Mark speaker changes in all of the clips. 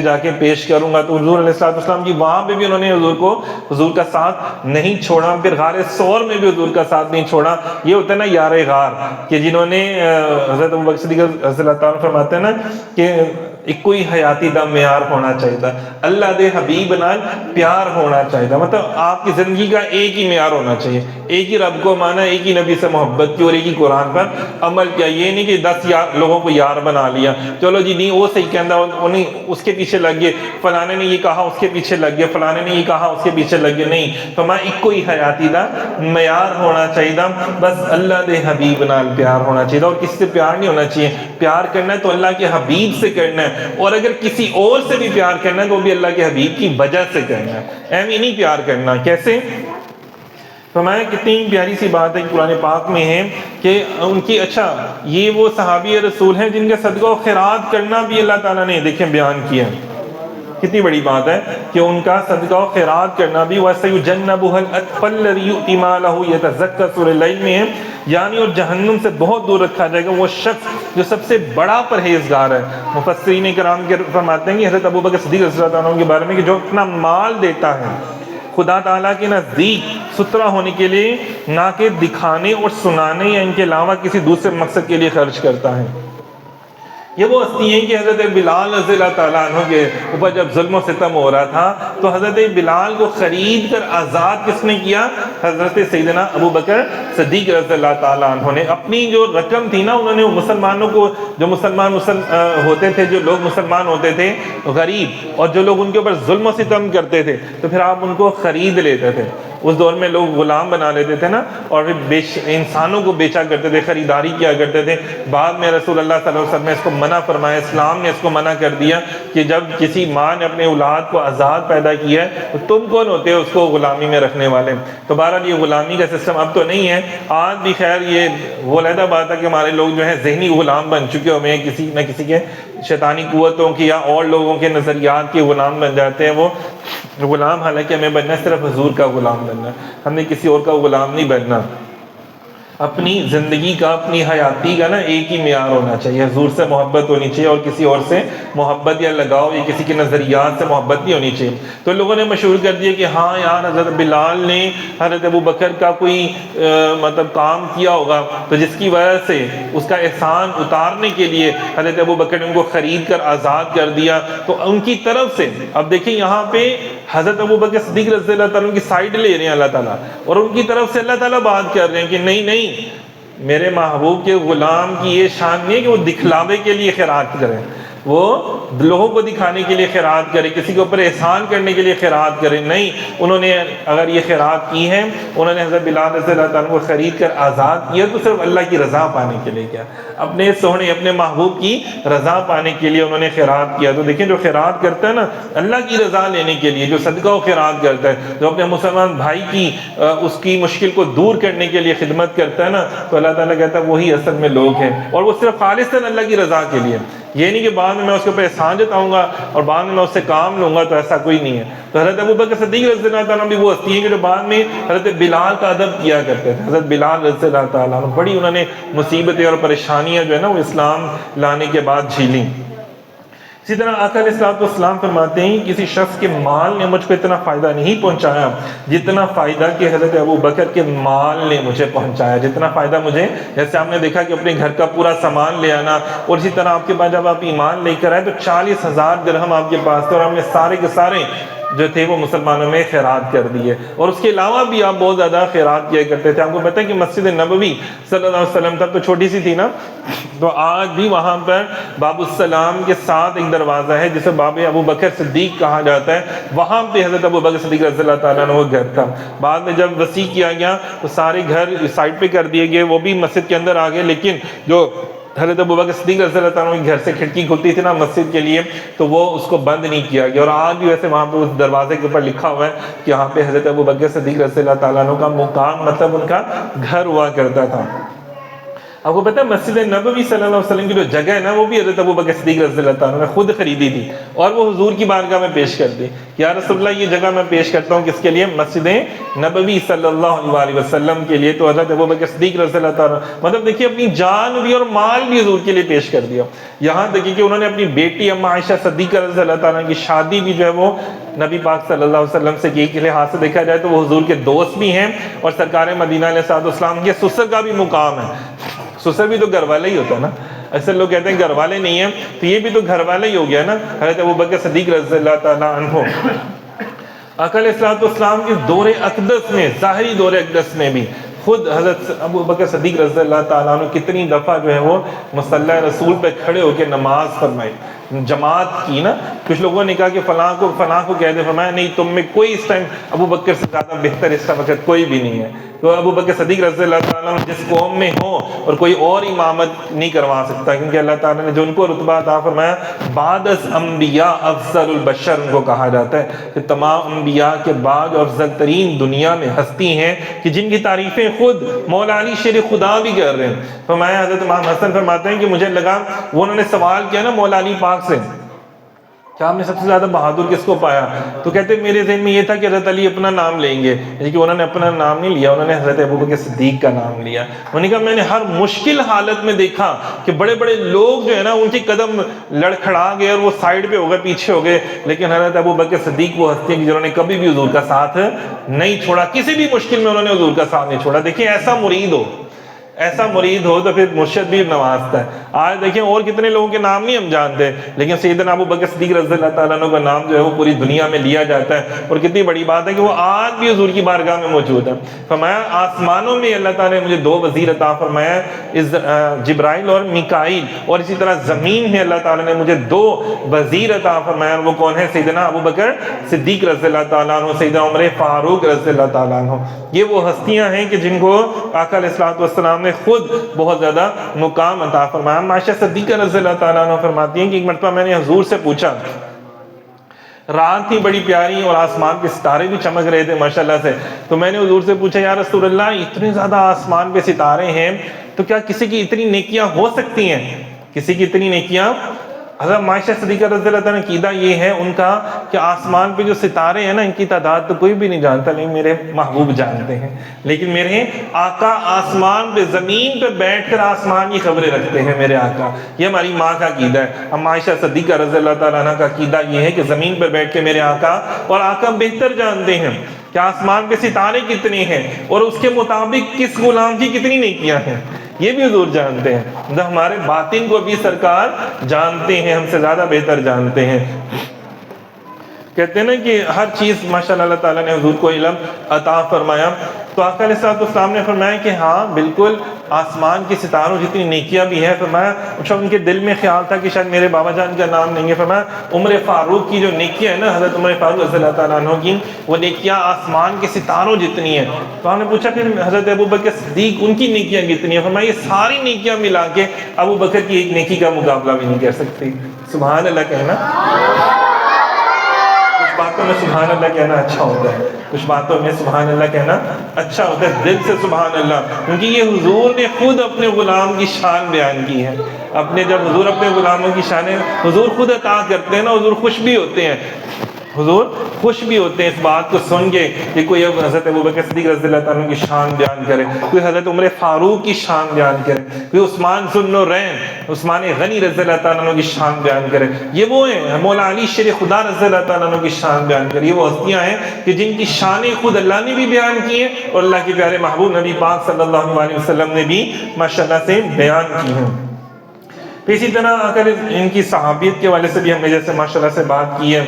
Speaker 1: جا کے پیش کروں گا. تو حضور علیہ السلام کی وہاں پہ بھی انہوں نے حضور کا ساتھ نہیں چھوڑا. پھر غار ثور میں بھی حضور کا ساتھ نہیں چھوڑا. یہ ہوتا ہے نا یار غار, کہ جنہوں نے حضرت ابوبکر صدیق رضی اللہ تعالیٰ فرماتے ہیں نا کہ ایک کوئی حیاتی دا معیار ہونا چاہیے تھا, اللہ دے حبیب نال پیار ہونا چاہیے تھا. مطلب آپ کی زندگی کا ایک ہی معیار ہونا چاہیے, ایک ہی رب کو مانا, ایک ہی نبی سے محبت کی اور ایک ہی قرآن پر عمل کیا. یہ نہیں کہ 10 لوگوں کو یار بنا لیا, چلو جی نہیں وہ صحیح کہندا, انہیں اس کے پیچھے لگ گئے, فلانے نے یہ کہا اس کے پیچھے لگ گئے, فلانے نے یہ کہا اس کے پیچھے لگ گئے. نہیں, فرمایا ایک کوئی حیاتی دا معیار ہونا چاہیے تھا, بس اللہ دے حبیب نال پیار ہونا چاہیے تھا. اور کس سے پیار نہیں ہونا چاہیے, پیار کرنا ہے تو اللہ کے حبیب سے کرنا ہے, اور اگر کسی اور سے بھی پیار کرنا ہے تو بھی اللہ کے حبیب کی وجہ سے کرنا ہے, ایویں نہیں پیار کرنا. کیسے؟ فرمایا کتنی پیاری سی بات ہے قرآن پاک میں ہے کہ ان کی, اچھا یہ وہ صحابی رسول ہیں جن کا صدقہ و خیرات کرنا بھی اللہ تعالیٰ نے دیکھیں بیان کیا. کتنی بڑی بات ہے کہ ان کا صدقہ و خیرات کرنا بھی, وَسَيُجَنَّبُهَا الْأَتْقَى الَّذِي يُؤْتِي مَالَهُ يَتَزَكَّىٰ سورہ لیل میں ہے, یعنی اور جہنم سے بہت دور رکھا جائے گا وہ شخص جو سب سے بڑا پرہیزگار ہے. مفسرین کرام کے فرماتے ہیں کہ حضرت ابوبکر صدیق رضی اللہ عنہ کے بارے میں کہ جو اپنا مال دیتا ہے خدا تعالیٰ کے نزدیک ستھرا ہونے کے لیے, نہ کہ دکھانے اور سنانے یا ان کے علاوہ کسی دوسرے مقصد کے لیے خرچ کرتا ہے. یہ وہ ہستی ہیں کہ حضرت بلال رضی اللہ تعالیٰ عنہ کے اوپر جب ظلم و ستم ہو رہا تھا تو حضرت بلال کو خرید کر آزاد کس نے کیا؟ حضرت سیدنا ابوبکر صدیق رضی اللہ تعالیٰ عنہ نے. اپنی جو رقم تھی نا, انہوں نے مسلمانوں کو, جو مسلمان ہوتے تھے, جو لوگ مسلمان ہوتے تھے غریب, اور جو لوگ ان کے اوپر ظلم و ستم کرتے تھے, تو پھر آپ ان کو خرید لیتے تھے. اس دور میں لوگ غلام بنا لیتے تھے نا, اور انسانوں کو بیچا کرتے تھے, خریداری کیا کرتے تھے. بعد میں رسول اللہ صلی اللہ علیہ وسلم نے اس کو منع فرمایا, اسلام نے اس کو منع کر دیا کہ جب کسی ماں نے اپنے اولاد کو آزاد پیدا کیا ہے تو تم کون ہوتے ہو اس کو غلامی میں رکھنے والے. تو بہرحال یہ غلامی کا سسٹم اب تو نہیں ہے, آج بھی خیر یہ وہ علیحدہ بات ہے کہ ہمارے لوگ جو ہیں ذہنی غلام بن چکے ہوئے ہیں, کسی نہ کسی کے شیطانی قوتوں کی یا اور لوگوں کے نظریات کے غلام بن جاتے ہیں. وہ غلام, حالانکہ ہمیں بننا صرف حضور کا غلام بننا, ہم نے کسی اور کا غلام نہیں بننا. اپنی زندگی کا, اپنی حیاتی کا نا ایک ہی معیار ہونا چاہیے, حضور سے محبت ہونی چاہیے, اور کسی اور سے محبت یا لگاؤ یا کسی کے نظریات سے محبت نہیں ہونی چاہیے. تو لوگوں نے مشہور کر دیا کہ ہاں یار حضرت بلال نے حضرت ابوبکر کا کوئی مطلب کام کیا ہوگا, تو جس کی وجہ سے اس کا احسان اتارنے کے لیے حضرت ابوبکر نے ان کو خرید کر آزاد کر دیا. تو ان کی طرف سے اب دیکھیں یہاں پہ حضرت ابوبکر صدیق رضی اللہ تعالیٰ کی سائڈ لے رہے ہیں اللہ تعالیٰ, اور ان کی طرف سے اللہ تعالیٰ بات کر رہے ہیں کہ نہیں نہیں, میرے محبوب کے غلام کی یہ شان نہیں ہے کہ وہ دکھلاوے کے لیے خیرات کریں, وہ لوگوں کو دکھانے کے لیے خیرات کرے, کسی کے اوپر احسان کرنے کے لیے خیرات کرے. نہیں, انہوں نے اگر یہ خیرات کی ہے, انہوں نے حضرت بلال رضی اللہ تعالیٰ کو خرید کر آزاد کیا تو صرف اللہ کی رضا پانے کے لیے کیا, اپنے سونے اپنے محبوب کی رضا پانے کے لیے انہوں نے خیرات کیا. تو دیکھیں جو خیرات کرتا ہے نا اللہ کی رضا لینے کے لیے, جو صدقہ و خیرات کرتا ہے, جو اپنے مسلمان بھائی کی اس کی مشکل کو دور کرنے کے لیے خدمت کرتا ہے نا, تو اللہ تعالیٰ کہتا ہے وہی اصل میں لوگ ہیں, اور وہ صرف خالصاً اللہ کی رضا کے لیے. یہ نہیں کہ بعد میں اس کے اوپر احسان جتاؤں گا اور بعد میں اس سے کام لوں گا, تو ایسا کوئی نہیں ہے. تو حضرت ابوبکر صدیق رضی اللہ تعالیٰ بھی وہ ہستی ہیں کہ جو بعد میں حضرت بلال کا ادب کیا کرتے تھے. حضرت بلال رضی اللہ تعالیٰ بڑی انہوں نے مصیبتیں اور پریشانیاں جو ہے نا وہ اسلام لانے کے بعد جھیلیں. اسی طرح آقا علیہ السلام فرماتے ہیں کسی شخص کے مال نے مجھ کو اتنا فائدہ نہیں پہنچایا جتنا فائدہ کہ حضرت ابوبکر کے مال نے مجھے پہنچایا. جتنا فائدہ مجھے, جیسے آپ نے دیکھا کہ اپنے گھر کا پورا سامان لے آنا, اور اسی طرح آپ کے پاس جب آپ ایمان لے کر آئے تو 40,000 درہم آپ کے پاس تھے, اور آپ نے سارے کے سارے جو تھے وہ مسلمانوں میں خیرات کر دیے. اور اس کے علاوہ بھی آپ بہت زیادہ خیرات کیا کرتے تھے. آپ کو پتہ ہے کہ مسجد نبوی صلی اللہ علیہ وسلم تب تو چھوٹی سی تھی نا, تو آج بھی وہاں پر باب السلام کے ساتھ ایک دروازہ ہے جسے باب ابوبکر صدیق کہا جاتا ہے. وہاں پہ حضرت ابوبکر صدیق رضی اللہ تعالیٰ عنہ وہ گھر تھا. بعد میں جب وسیع کیا گیا تو سارے گھر سائڈ پہ کر دیے گئے, وہ بھی مسجد کے اندر آ گئے, لیکن جو حضرت ابوبکر صدیق رضی اللہ تعالیٰ عنہ کے گھر سے کھڑکی کھلتی تھی نا مسجد کے لیے, تو وہ اس کو بند نہیں کیا گیا. اور آج بھی ویسے وہاں پہ اس دروازے کے اوپر لکھا ہوا ہے کہ یہاں پہ حضرت ابوبکر صدیق رضی اللہ تعالیٰ عنہ کا مقام, مطلب ان کا گھر ہوا کرتا تھا. آپ کو پتا ہے مسجد نبوی صلی اللہ علیہ وسلم کی جو جگہ ہے نا وہ بھی حضرت ابوبکر صدیق رضی اللہ تعالیٰ نے خود خریدی تھی اور وہ حضور کی بارگاہ میں پیش کر دی. یا رسول اللہ یہ جگہ میں پیش کرتا ہوں کس کے لیے؟ مسجد نبوی صلی اللہ علیہ وسلم کے لیے. تو حضرت ابوبکر صدیق رضی اللہ تعالیٰ مطلب دیکھیے اپنی جان بھی اور مال بھی حضور کے لیے پیش کر دیا. یہاں دیکھیے کہ انہوں نے اپنی بیٹی اما عائشہ صدیقہ رضی اللہ تعالیٰ کی شادی بھی جو ہے وہ نبی پاک صلی اللہ علیہ وسلم سے کی. کے لحاظ سے دیکھا جائے تو وہ حضور کے دوست بھی ہیں اور سرکار مدینہ علیہ الصلوۃ والسلام کے سسر کا بھی مقام ہے. سسر بھی تو گھر والا ہی ہوتا ہے نا. اکثر لوگ کہتے ہیں گھر والے نہیں ہیں تو یہ بھی تو گھر والا ہی ہو گیا نا. حضرت ابوبکر صدیق رضی اللہ تعالیٰ عنہ آقا علیہ الصلوۃ والسلام کے دور اقدس میں، ظاہری دور اقدس میں بھی خود حضرت ابوبکر صدیق رضی اللہ تعالیٰ عنہ کتنی دفعہ جو ہے وہ مصلی رسول پہ کھڑے ہو کے نماز فرمائی، جماعت کی نا. کچھ لوگوں نے کہا کہ فلاں کو کہہ دے، فرمایا نہیں، تم میں کوئی اس ٹائم ابوبکر سے زیادہ بہتر اس کا وقت کوئی بھی نہیں ہے. تو ابوبکر صدیق رضی اللہ تعالیٰ عنہ جس قوم میں ہو اور کوئی اور امامت نہیں کروا سکتا، کیونکہ اللہ تعالیٰ نے جو ان کو رتبہ عطا فرمایا بعد از انبیاء افضل البشر ان کو کہا جاتا ہے کہ تمام انبیاء کے بعد افضل ترین دنیا میں ہستی ہیں کہ جن کی تعریفیں خود مولا علی شیر خدا بھی کر رہے ہیں. فرمایا حضرت امام حسن فرماتے ہیں کہ مجھے لگا وہ انہوں نے سوال کیا نا مولا علی پاک سے کیا آپ نے سب سے زیادہ بہادر کس کو پایا؟ تو کہتے ہیں میرے ذہن میں یہ تھا کہ حضرت علی اپنا نام لیں گے، لیکن انہوں نے اپنا نام نہیں لیا، انہوں نے حضرت ابوبکر صدیق کا نام لیا. انہوں نے کہا میں نے ہر مشکل حالت میں دیکھا کہ بڑے بڑے لوگ جو ہے نا ان کے قدم لڑکھڑا گئے اور وہ سائیڈ پہ ہو گئے، پیچھے ہو گئے، لیکن حضرت ابوبکر صدیق وہ ہستی ہیں جنہوں نے کبھی بھی حضور کا ساتھ نہیں چھوڑا. کسی بھی مشکل میں انہوں نے حضور کا ساتھ نہیں چھوڑا. دیکھیں ایسا مرید ہو تو پھر مرشد بھی نوازتا ہے. آج دیکھیں اور کتنے لوگوں کے نام نہیں ہم جانتے، لیکن سیدنا ابوبکر صدیق رضی اللہ تعالیٰ عنہ کا نام جو ہے وہ پوری دنیا میں لیا جاتا ہے. اور کتنی بڑی بات ہے کہ وہ آج بھی حضور کی بارگاہ میں موجود ہے. فرمایا آسمانوں میں اللہ تعالیٰ نے مجھے 2 وزیر عطا فرمایا، جبرائیل اور میکائیل، اور اسی طرح زمین میں اللہ تعالیٰ نے مجھے 2 وزیر عطا فرمایا. وہ کون ہے؟ سیدنا ابوبکر صدیق رضی اللہ تعالیٰ عنہ، سیدنا عمر فاروق رضی اللہ تعالیٰ عنہ. یہ وہ ہستیاں ہیں کہ جن کو آقا علیہ الصلوۃ والسلام نے خود بہت زیادہ مقام عطا فرمایا. عائشہ صدیقہ رضی اللہ تعالیٰ عنہ فرماتی ہیں کہ ایک مرتبہ میں نے حضور سے پوچھا، رات تھی بڑی پیاری اور آسمان کے ستارے بھی چمک رہے تھے ماشاءاللہ سے، تو میں نے حضور سے پوچھا یا رسول اللہ اتنے زیادہ آسمان پہ ستارے ہیں تو کیا کسی کی اتنی نیکیاں ہو سکتی ہیں؟ کسی کی اتنی نیکیاں؟ حضرت عائشہ صدیقہ رضی اللہ تعالیٰ عقیدہ یہ ہے ان کا کہ آسمان پہ جو ستارے ہیں نا ان کی تعداد تو کوئی بھی نہیں جانتا، لیکن میرے محبوب جانتے ہیں. لیکن میرے آقا آسمان پہ، زمین پہ بیٹھ کر آسمان کی خبریں رکھتے ہیں میرے آقا. یہ ہماری ماں کا عقیدہ ہے. اما عائشہ صدیقہ رضی اللہ تعالیٰ عنہ کا عقیدہ یہ ہے کہ زمین پہ بیٹھ کے میرے آقا اور آقا بہتر جانتے ہیں کہ آسمان پہ ستارے کتنے ہیں اور اس کے مطابق کس غلام کی کتنی نیکیاں ہیں. یہ بھی حضور جانتے ہیں. ہمارے باطن کو بھی سرکار جانتے ہیں، ہم سے زیادہ بہتر جانتے ہیں. کہتے ہیں نا کہ ہر چیز ماشاءاللہ اللہ تعالیٰ نے حضور کو علم عطا فرمایا. تو آقا علیہ الصلوۃ والسلام نے فرمایا کہ ہاں بالکل آسمان کے ستاروں جتنی نیکیاں بھی ہیں. فرمایا اچھا ان کے دل میں خیال تھا کہ شاید میرے بابا جان کا نام نہیں ہے. فرمایا عمر فاروق کی جو نیکیاں ہیں نا، حضرت عمر فاروق رضی اللہ تعالیٰ عنہ کی، وہ نیکیاں آسمان کے ستاروں جتنی ہیں. تو ہم نے پوچھا پھر حضرت ابوبکر صدیق ان کی نیکیاں کتنی ہیں؟ فرمایا یہ ساری نیکیاں ملا کے ابوبکر کی ایک نیکی کا مقابلہ بھی نہیں کر سکتی. سبحان اللہ کہنا. باتوں میں سبحان اللہ کہنا اچھا ہوتا ہے، کچھ باتوں میں سبحان اللہ کہنا اچھا ہوتا ہے، دل سے سبحان اللہ. کیونکہ یہ حضور نے خود اپنے غلام کی شان بیان کی ہے. جب حضور اپنے غلاموں کی شان حضور خود عطا کرتے ہیں نا، حضور خوش بھی ہوتے ہیں. حضور خوش بھی ہوتے ہیں اس بات کو سن کے کہ کوئی حضرت ابوبکر صدیق رضی اللہ تعالیٰ کی شان بیان کرے، کوئی حضرت عمر فاروق کی شان بیان کرے، کوئی عثمان ذو النورین، عثمان غنی رضی اللہ تعالیٰ کی شان بیان کرے. یہ وہ ہیں مولا علی شیر خدا رضی اللہ تعالیٰ کی شان بیان کرے. یہ وہ ہستیاں ہیں کہ جن کی شانیں خود اللہ نے بھی بیان کی ہیں اور اللہ کے پیارے محبوب نبی پاک صلی اللہ علیہ وسلم نے بھی ماشاءاللہ سے بیان کی ہیں. اسی طرح اگر ان کی صحابیت کے والے سے بھی ہم نے جیسے ماشاءاللہ سے بات کی ہے.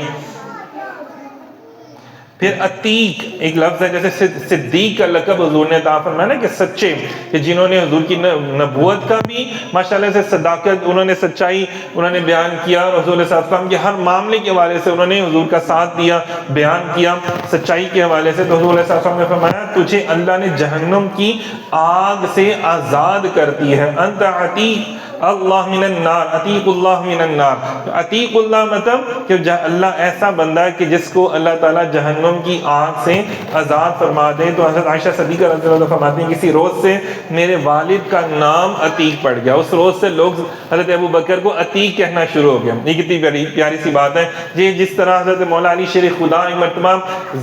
Speaker 1: پھر عتیق ایک لفظ ہے، جیسے صدیق کا لقب حضور نے عطا فرمایا نا کہ سچے، کہ جنہوں نے حضور کی نبوت کا بھی ماشاءاللہ سے صداقت، انہوں نے سچائی انہوں نے بیان کیا، اور حضور صلی اللہ علیہ وسلم کے ہر معاملے کے حوالے سے انہوں نے حضور کا ساتھ دیا، بیان کیا سچائی کے حوالے سے. تو حضور صلی اللہ علیہ وسلم نے فرمایا تجھے اللہ نے جہنم کی آگ سے آزاد کر دی ہے. انت عتیق اللہ من النار، عتیق اللہ من النار۔ عتیق اللہ مطلب کہ اللہ ایسا بندہ ہے کہ جس کو اللہ تعالیٰ جہنم کی آگ سے آزاد فرما دے۔ تو حضرت عائشہ صدیقہ رضی اللہ عنہا فرماتی ہیں کسی روز سے میرے والد کا نام عتیق پڑ گیا، اس روز سے لوگ حضرت ابو بکر کو عتیق کہنا شروع ہو گیا۔ یہ کتنی پیاری سی بات ہے۔ یہ جس طرح حضرت مولا علی شیر خدا ایک مرتبہ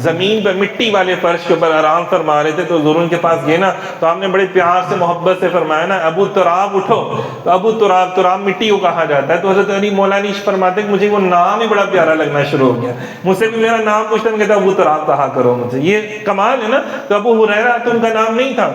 Speaker 1: زمین پر مٹی والے فرش کے اوپر آرام فرما رہے تھے، تو حضور ان کے پاس گئے نا، تو آپ نے بڑے پیار سے محبت سے فرمایا نا ابو تراب اٹھو۔ تو ابو تراب، تراب مٹی کو کہا جاتا ہے۔ تو حضرت علی مولا علی فرماتے ہیں کہ مجھے وہ نام ہی بڑا پیارا لگنا شروع ہو گیا، مجھ سے بھی میرا نام پوچھتا میں کہتا ابو تراب کہا کرو مجھے، یہ کمال ہے نا۔ تو ابو ہریرہ تو ان کا نام نہیں تھا،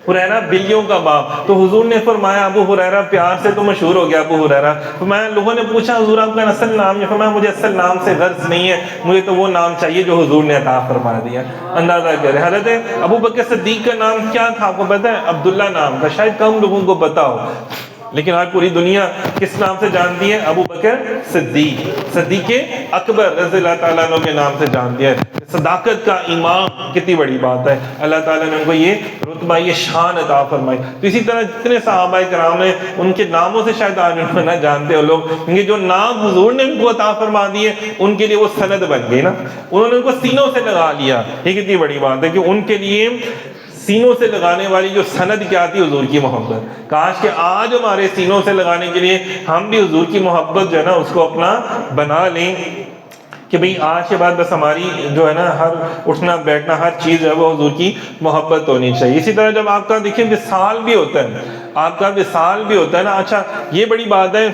Speaker 1: ہریرہ بلیوں کا باپ۔ تو حضور نے فرمایا ابو ہریرہ، پیار سے تو مشہور ہو گیا ابو ہریرہ۔ فرمایا لوگوں نے پوچھا حضور آپ کا اصل نام؟ فرمایا مجھے اصل نام سے غرض نہیں ہے، مجھے تو وہ نام چاہیے جو حضور نے عطا فرما دیا۔ اندازہ کریں حضرت ابو بکر صدیق کا نام کیا تھا آپ کو پتہ ہے؟ عبداللہ نام تھا، شاید کم لوگوں کو پتا ہو، لیکن آج پوری دنیا کس نام سے جانتی ہے؟ ابو بکر صدیق، صدیق اکبر رضی اللہ تعالیٰ عنہ کے نام سے جانتی ہے۔ صداقت کا امام، کتنی بڑی بات ہے، اللہ تعالیٰ نے ان کو یہ رتبہ، یہ شان عطا فرمائی۔ تو اسی طرح جتنے صحابہ کرام ہیں ان کے ناموں سے شاید آج ان کو نہ جانتے ہو لوگ، کیونکہ جو نام حضور نے ان کو عطا فرما دیے ان کے لیے وہ سند بن گئی نا، انہوں نے ان کو سینوں سے لگا لیا۔ یہ کتنی بڑی بات ہے کہ ان کے لیے سینوں سے لگانے والی جو سند کیا تھی؟ حضور کی محبت۔ کاش کہ آج ہمارے سینوں سے لگانے کے لیے ہم بھی حضور کی محبت جو ہے نا اس کو اپنا بنا لیں، کہ بھئی آج کے بعد بس ہماری جو ہے نا ہر اٹھنا بیٹھنا ہر چیز جو ہے وہ حضور کی محبت ہونی چاہیے۔ اسی طرح جب آپ کا دیکھیں وصال بھی ہوتا ہے، آپ کا وصال بھی ہوتا ہے نا، اچھا یہ بڑی بات ہے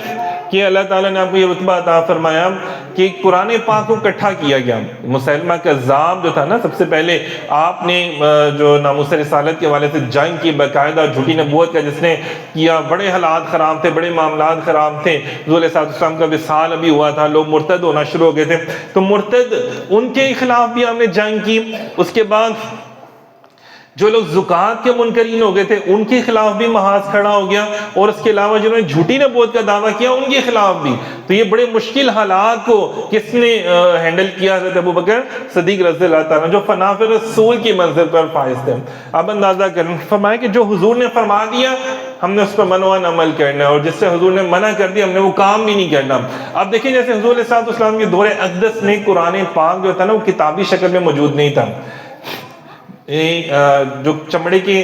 Speaker 1: کہ اللہ تعالیٰ نے آپ کو یہ رتبہ عطا فرمایا کہ قرآن پاک کو اکٹھا کیا گیا۔ مسیلمہ کذاب جو تھا نا، سب سے پہلے آپ نے جو ناموس رسالت کے حوالے سے جنگ کی، باقاعدہ جھوٹی نبوت کا جس نے کیا، بڑے حالات خراب تھے، بڑے معاملات خراب تھے۔ حضور علیہ السلام کا وصال ابھی ہوا تھا، لوگ مرتد ہونا شروع ہو گئے تھے، تو مرتد ان کے خلاف بھی ہم نے جنگ کی۔ اس کے بعد جو لوگ زکوٰۃ کے منکرین ہو گئے تھے ان کے خلاف بھی محاذ کھڑا ہو گیا، اور اس کے علاوہ جنہوں نے جھوٹی نبوت کا دعویٰ کیا ان کے خلاف بھی۔ تو یہ بڑے مشکل حالات کو کس نے ہینڈل کیا؟ حضرت ابو بکر صدیق رضی اللہ تعالیٰ جو فنا فی رسول کی منزل پر فائز تھے۔ اب اندازہ کریں، فرمایا کہ جو حضور نے فرما دیا ہم نے اس پر منوان عمل کرنا ہے، اور جس سے حضور نے منع کر دیا ہم نے وہ کام بھی نہیں کرنا۔ اب دیکھیں جیسے حضور علیہ السلام کے دور اقدس میں قرآن پاک جو تھا نا وہ کتابی شکل میں موجود نہیں تھا، جو چمڑے کی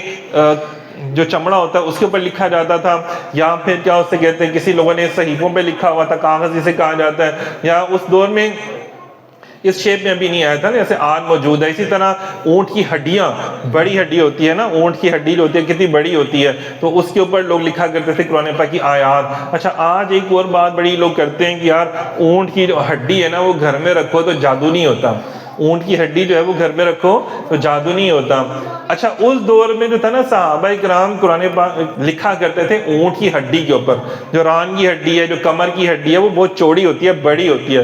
Speaker 1: جو چمڑا ہوتا ہے اس کے اوپر لکھا جاتا تھا، یا پھر کیا اسے کہتے ہیں کسی لوگوں نے صحیفوں پہ لکھا ہوا تھا، کاغذ جسے کہا جاتا ہے، یا اس دور میں اس شیپ میں ابھی نہیں آیا تھا نا جیسے آج موجود ہے۔ اسی طرح اونٹ کی ہڈیاں، بڑی ہڈی ہوتی ہے نا، اونٹ کی ہڈی جو ہوتی ہے کتنی بڑی ہوتی ہے، تو اس کے اوپر لوگ لکھا کرتے تھے قرآن پاک کی آیات۔ اچھا آج ایک اور بات بڑی لوگ کرتے ہیں کہ یار اونٹ کی جو ہڈی ہے نا وہ گھر میں رکھو تو جادو نہیں ہوتا، اونٹ کی ہڈی جو ہے وہ گھر میں رکھو تو جادو نہیں ہوتا۔ اچھا اس دور میں جو تھا نا صحابہ کرام قرآن پاک لکھا کرتے تھے اونٹ کی ہڈی کے اوپر، جو ران کی ہڈی ہے، جو کمر کی ہڈی ہے وہ بہت چوڑی ہوتی ہے، بڑی ہوتی ہے،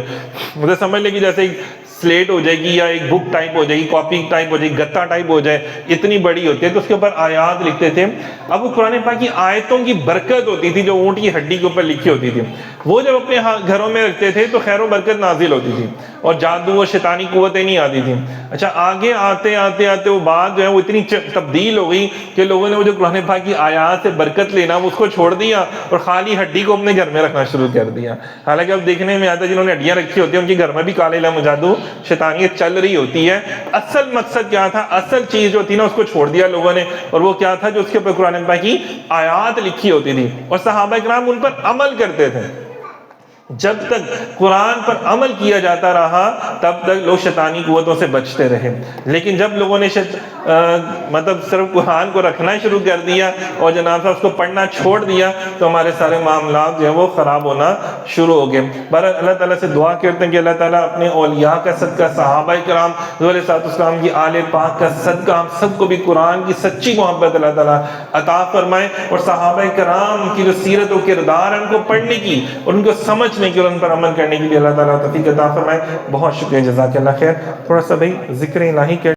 Speaker 1: مجھے سمجھ لے کہ جیسے ایک سلیٹ ہو جائے گی یا ایک بک ٹائپ ہو جائے گی، کاپی ٹائپ ہو جائے گی، گتا ٹائپ ہو جائے، اتنی بڑی ہوتی ہے، تو اس کے اوپر آیات لکھتے تھے۔ اب وہ قرآن پاک کی آیتوں کی برکت ہوتی تھی جو اونٹ کی ہڈی کے اوپر لکھی ہوتی تھی، وہ جب اپنے گھروں میں رکھتے تھے تو خیر و برکت نازل ہوتی تھی اور جادو و شیطانی قوتیں نہیں آتی تھیں۔ اچھا آگے آتے آتے آتے وہ بات جو ہے وہ اتنی تبدیل ہو گئی کہ لوگوں نے وہ جو قرآن پاک کی آیات سے برکت لینا وہ اس کو چھوڑ دیا اور خالی ہڈی کو اپنے گھر میں رکھنا شروع کر دیا۔ حالانکہ اب دیکھنے میں آتا ہے جنہوں نے ہڈیاں رکھی ہوتی ہیں ان کے گھر میں بھی کالے علم جادو شیطانیت چل رہی ہوتی ہے۔ اصل مقصد کیا تھا؟ اصل چیز جو تھی نا اس کو چھوڑ دیا لوگوں نے، اور وہ کیا تھا؟ جو اس کے اوپر قرآن پاک کی آیات لکھی ہوتی تھی اور صحابہ کرام ان پر عمل کرتے تھے۔ جب تک قرآن پر عمل کیا جاتا رہا تب تک لوگ شیطانی قوتوں سے بچتے رہے، لیکن جب لوگوں نے مطلب صرف قرآن کو رکھنا شروع کر دیا اور جناب صاحب اس کو پڑھنا چھوڑ دیا تو ہمارے سارے معاملات جو ہیں وہ خراب ہونا شروع ہو گئے۔ بہرحال اللہ تعالیٰ سے دعا کرتے ہیں کہ اللہ تعالیٰ اپنے اولیاء کا صدقہ، صحابہ کرام حضور علیہ السلام کی آل پاک کا صدقہ ہم سب کو بھی قرآن کی سچی محبت اللہ تعالیٰ عطا فرمائے، اور صحابہ کرام کی جو سیرت و کردار ہے ان کو پڑھنے کی اور ان کو سمجھنے کی اور ان پر عمل کرنے کے لیے اللہ تعالیٰ توفیق عطا فرمائے۔ بہت شکریہ، جزاک اللہ خیر۔ تھوڑا سا بھائی ذکر الہی کے